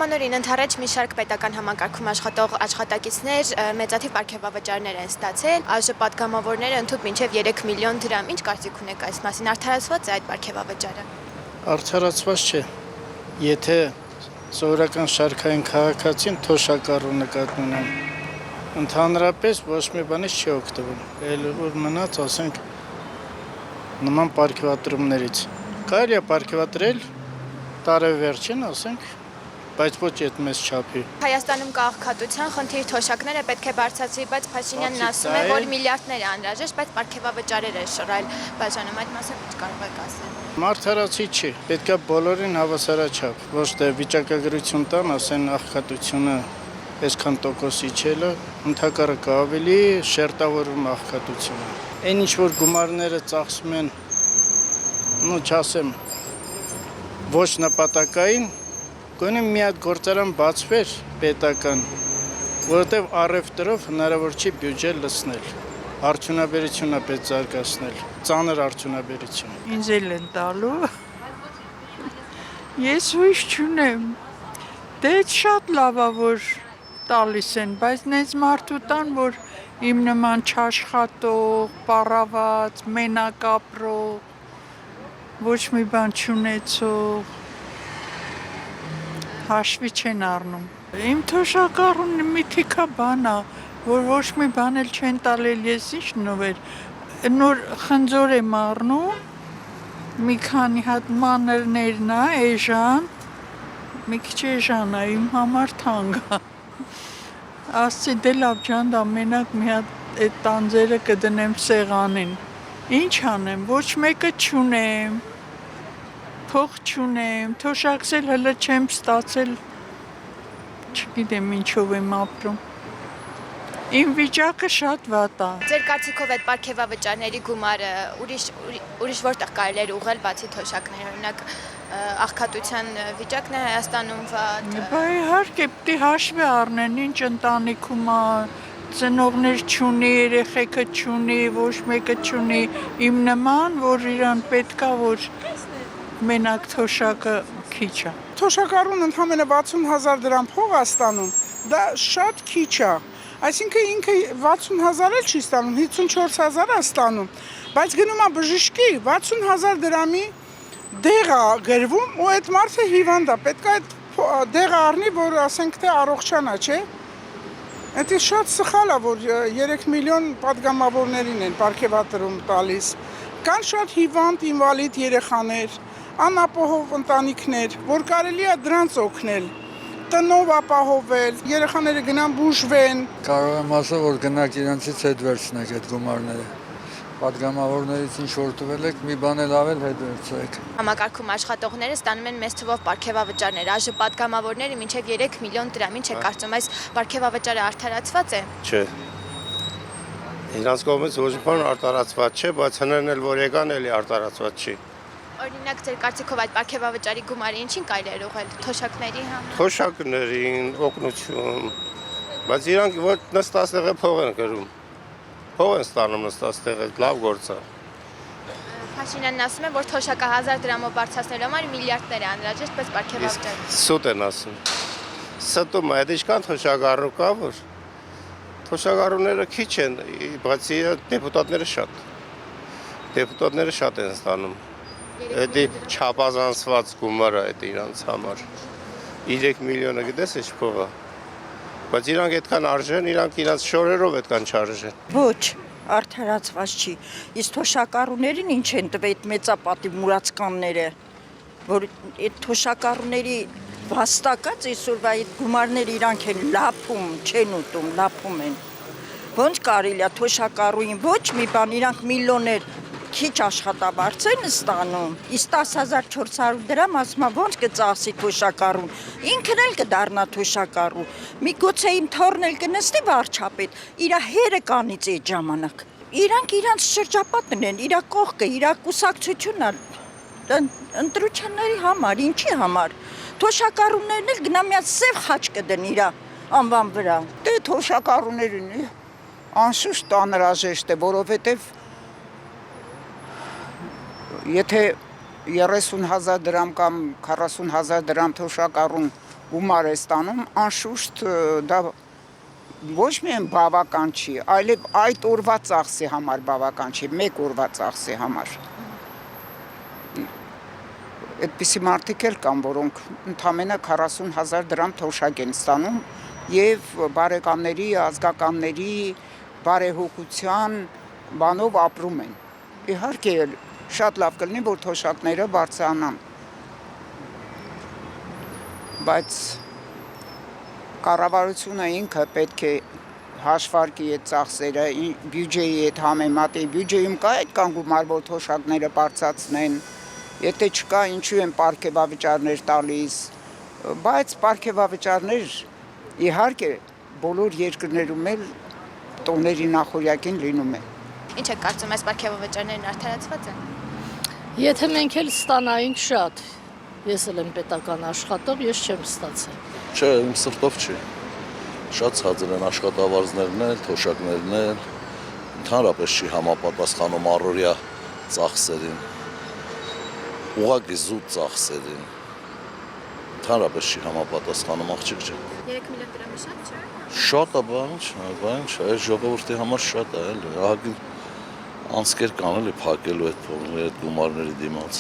Սահմանորին ընդառաջ մի շարք պետական համակարգում աշխատող աշխատակիցներ մեծաթիվ պարգևավճարներ են ստացել, ԱԺ պատգամավորները ընդհանուր մինչև 3 միլիոն դրամ։ Ինչ կարծիք ունեք այս մասին, արդարացված է այդ պարգևավճարը։ Արդարացված չէ։ Եթե սովորական շարքային քաղաքացին թոշակառու նկատի ունեն, ընդհանրապես ոչ մի բանից չի օգտվում։ Էլ որ մնաց, ասենք, նման պարգևատրումներից։ Կարելի է պարգևատրել տարեվերջին, ասենք, բայց ոչ այդ մեծ չափի։ Հայաստանում կա աղքատության խնդիր, թոշակները պետք է բարձրացվի, բայց Փաշինյանն ասում է, որ միլիարդներ է անհրաժեշտ, բայց պարգևավճարեր է շռայլ բաժանում, այդ մասը ինչ կարող եք ասել։ Մարդարացի չի, պետք է բոլորին հավասարաչափ, ոչ թե վիճակագրություն տան, ասեն աղքատությունը այսքան տոկոսի չելը, ընդհակառակը ավելի շերտավորում աղքատությունը։ Այն ինչ որ գումարները ծախսում են, չասեմ, ոչ նպատակային, գոնե մի հատ գործարան բացվեր պետական, որովհետև առևտրով հնարավոր չի բյուջե լցնել, արդյունաբերությունը պետք զարգացնել, ծանր արդյունաբերություն։ Ինձ էլ են տալու, ես հույս չունեմ, դե շատ լավ է, որ տալիս են, բայց նենց մարդու տան, որ իմ նման չաշխատող, պառաված, մենակ ապրող, ոչ մի բան չունեցող, հաշվի չեն առնում։ Իմ թոշակառուն մի թիքա բան է, որ ոչ մի բան էլ չեն տալել, ես ինչ նվեր, նոր խնձոր եմ առնում, մի քանի հատ մանրներն է, էժան, մի քիչ էժան է, իմ համար թանկ է։ Ասցի դե լավ ջան, դա մենակ մի հատ այդ տանձերը կդնեմ սեղանին։ Ինչ անեմ, ոչ մեկը չունեմ, փող չունեմ, թոշակսել հələ չեմ ստացել, չգիտեմ ինչով եմ ապրում։ Իմ վիճակը շատ վատ է։ Ձեր կարծիքով այդ պարգևավճարների գումարը ուրիշ որտեղ կարելի էր ուղղել բացի թոշակներ, օրինակ աղքատության վիճակն է Հայաստանում վատ։ Բա իհարկե պիտի հաշվի առնեն, ինչ ընտանիքում է, ծնողներ չունի, երեխեքը չունի, ոչ մեկը չունի, իմ նման, որ իրան պետքա, որ մենակ թոշակը քիչ է։ Թոշակառուն ընդամենը 60,000 դրամ փող է ստանում, դա շատ քիչ է։ Այսինքն ինքը 60,000 էլ չի ստանում, 54,000 է ստանում, բայց գնում է բժշկի 60,000 դրամի դեղ է գրվում ու այդ մարդը հիվանդ է, պետք է այդ դեղը առնի, որ ասենք թե առողջանա, չէ։ Դա շատ սխալ է, որ 3 միլիոն պատգամավորներին են պարգևատրում տալիս։ Կան շատ հիվանդ, ինվալիդ երեխաներ, անապահով ընտանիքներ, որ կարելի է դրանց օգնել, տնով ապահովել, երեխաները գնան բուժվեն։ Կարող եմ ասել, որ գնաք իրենցից հետ վերցնեք այդ գումարները։ Պատգամավորներից ինչ որ տվել եք, մի բան էլ ավել հետ վերցրեք։ Համակարգում աշխատողները ստանում են մեծ թվով պարգևավճարներ, ԱԺ պատգամավորները մինչև 3 միլիոն դրամ, ինչ է կարծում, այս պարգևավճարը արդարացված է։ Չէ։ Իրանց կողմից ոչ մի բան արդարացված չէ, բայց հներն էլ որ եկան էլի արդարացված չի։ Օրինակ ձեր կարծիքով այդ պարգևավճարի գումարը ինչին կարելի էր ուղղել, թոշակների համար։ Թոշակներին, օգնություն, բայց իրանք ոչ նստած տեղը փող են գրում։ Փող են ստանում նստած տեղը, լավ գործ է։ Փաշինյանն ասում է, որ թոշակը 1000 դրամով բարձրացնելու համար միլիարդներ է անհրաժեշտ, բայց պարգևավճար։ Սուտ են ասում։ Ստում է, այդ ինչքան թոշակառու կա, որ թոշակառուները քիչ են, բայց դեպուտատները շատ։ Դեպուտատները շատ են ստանում։ Դա չափազանցված գումար է դա իրանց համար։ 3 միլիոնը գիտես ինչ փող է։ Բայց իրանք այդքան արժեն, իրանք իրանց շորերով այդքան չարժեն։ Ոչ, արդարացված չի։ Իսկ թոշակառուներին ինչ են տվել այդ մեծապատիվ մուրացկանները, որ այդ թոշակառուների վաստակած այսօրվա այդ գումարները իրանք են լափում, չեն ուտում, լափում են։ Ոնց կարելի է թոշակառուին ոչ մի բան, իրանք միլիոններ քիչ աշխատավարձ են ստանում, իսկ 10,400 դրամ ասում ոնց կծախսի թոշակառուն, ինքն էլ կդառնա թոշակառու, մի գուցե իմ թոռն էլ կնստի վարչապետ, իր հերը կանից այդ ժամանակ, իրանք իրանց շրջապատն են, իր կողքը, իր կուսակցությունն է, ընտրությունների համար, ինչի համար, թոշակառուներն էլ գնա մի հատ սև խաչ կդն իր անվան վրա։ Դե թոշակառուներին անշուշտ անհրաժեշտ է, որովհետև եթե 30,000 դրամ կամ 40,000 դրամ թոշակառուն գումար է ստանում, անշուշտ դա ոչ միայն բավական չի, այլև այդ օրվա ծախսի համար բավական չի, մեկ օրվա ծախսի համար։ Այդպիսի մարդիկ էլ կան, որոնք ընդամենը 40,000 դրամ թոշակ են ստանում եւ բարեկամների, ազգականների բարեհոգության բանով ապրում են։ Իհարկե շատ լավ կլինի, որ թոշակները բարձրանան։ Բայց կառավարությունը ինքը պետք է հաշվարկի այդ ծախսերը, բյուջեի հետ համեմատի, բյուջեում կա այդքան գումար, որ թոշակները բարձրացնեն, եթե չկա, ինչու են պարգևավճարներ տալիս, բայց պարգևավճարներ իհարկե բոլոր երկրներում էլ տոների նախորյակին լինում է։ Ինչ է կարծում, այս պարգևավճարներն արդարացված են։ Եթե մենք էլ ստանայինք շատ, ես էլ եմ պետական աշխատող, ես չեմ ստացել։ Չէ, իմ սրտով չի։ Շատ ցածր են աշխատավարձներն էլ, թոշակներն էլ, ընդհանրապես չի համապատասխանում առօրյա ծախսերին, ուղղակի զուտ ծախսերին, ընդհանրապես չի համապատասխանում, աղջիկ ջան։ 3 միլիոն դրամը շատ չէ։ Շատ է, բան չէ, այս ժողովրդի համար շատ է, էլի, ահագին անցքեր կան էլի փակելու այդ գումարների դիմաց։